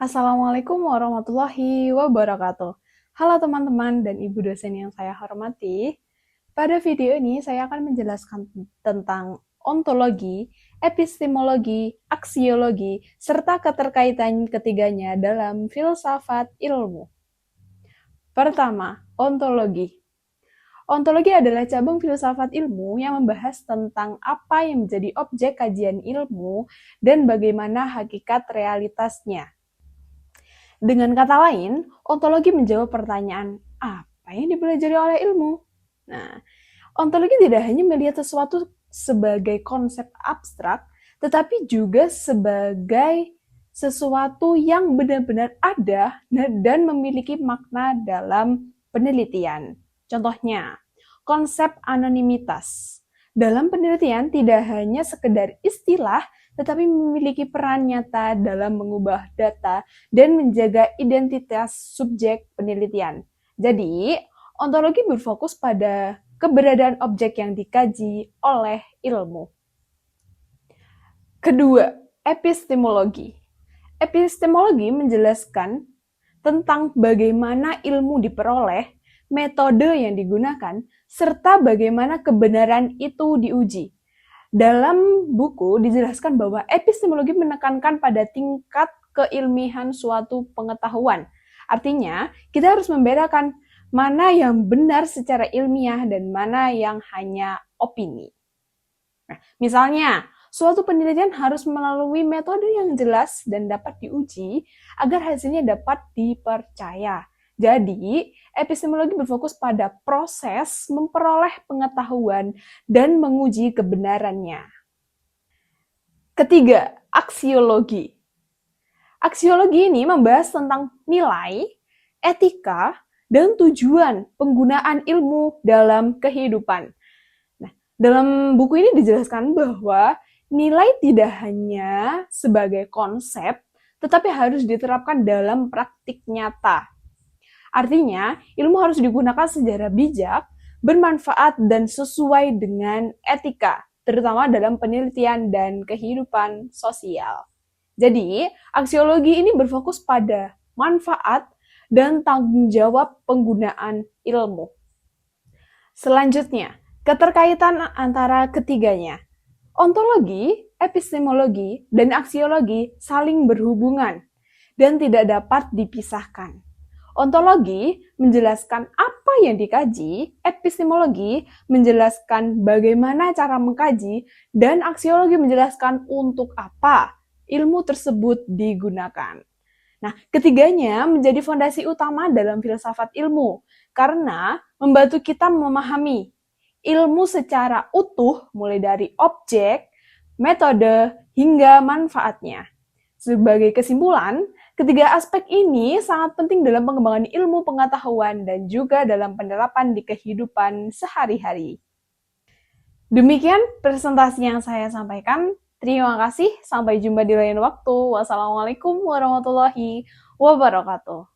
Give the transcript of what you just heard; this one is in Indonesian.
Assalamualaikum warahmatullahi wabarakatuh. Halo teman-teman dan ibu dosen yang saya hormati. Pada video ini saya akan menjelaskan tentang ontologi, epistemologi, aksiologi, serta keterkaitan ketiganya dalam filsafat ilmu. Pertama, ontologi. Ontologi adalah cabang filsafat ilmu yang membahas tentang apa yang menjadi objek kajian ilmu dan bagaimana hakikat realitasnya. Dengan kata lain, ontologi menjawab pertanyaan, apa yang dipelajari oleh ilmu? Nah, ontologi tidak hanya melihat sesuatu sebagai konsep abstrak, tetapi juga sebagai sesuatu yang benar-benar ada dan memiliki makna dalam penelitian. Contohnya, konsep anonimitas. Dalam penelitian tidak hanya sekedar istilah, tetapi memiliki peran nyata dalam mengubah data dan menjaga identitas subjek penelitian. Jadi, ontologi berfokus pada keberadaan objek yang dikaji oleh ilmu. Kedua, epistemologi. Epistemologi menjelaskan tentang bagaimana ilmu diperoleh, metode yang digunakan, serta bagaimana kebenaran itu diuji. Dalam buku dijelaskan bahwa epistemologi menekankan pada tingkat keilmihan suatu pengetahuan. Artinya, kita harus membedakan mana yang benar secara ilmiah dan mana yang hanya opini. Nah, misalnya, suatu penelitian harus melalui metode yang jelas dan dapat diuji agar hasilnya dapat dipercaya. Jadi, epistemologi berfokus pada proses memperoleh pengetahuan dan menguji kebenarannya. Ketiga, aksiologi. Aksiologi ini membahas tentang nilai, etika, dan tujuan penggunaan ilmu dalam kehidupan. Nah, dalam buku ini dijelaskan bahwa nilai tidak hanya sebagai konsep, tetapi harus diterapkan dalam praktik nyata. Artinya, ilmu harus digunakan secara bijak, bermanfaat, dan sesuai dengan etika, terutama dalam penelitian dan kehidupan sosial. Jadi, aksiologi ini berfokus pada manfaat dan tanggung jawab penggunaan ilmu. Selanjutnya, keterkaitan antara ketiganya. Ontologi, epistemologi, dan aksiologi saling berhubungan dan tidak dapat dipisahkan. Ontologi menjelaskan apa yang dikaji, epistemologi menjelaskan bagaimana cara mengkaji, dan aksiologi menjelaskan untuk apa ilmu tersebut digunakan. Nah, ketiganya menjadi fondasi utama dalam filsafat ilmu karena membantu kita memahami ilmu secara utuh mulai dari objek, metode, hingga manfaatnya. Sebagai kesimpulan, ketiga aspek ini sangat penting dalam pengembangan ilmu pengetahuan dan juga dalam penerapan di kehidupan sehari-hari. Demikian presentasi yang saya sampaikan. Terima kasih, sampai jumpa di lain waktu. Wassalamualaikum warahmatullahi wabarakatuh.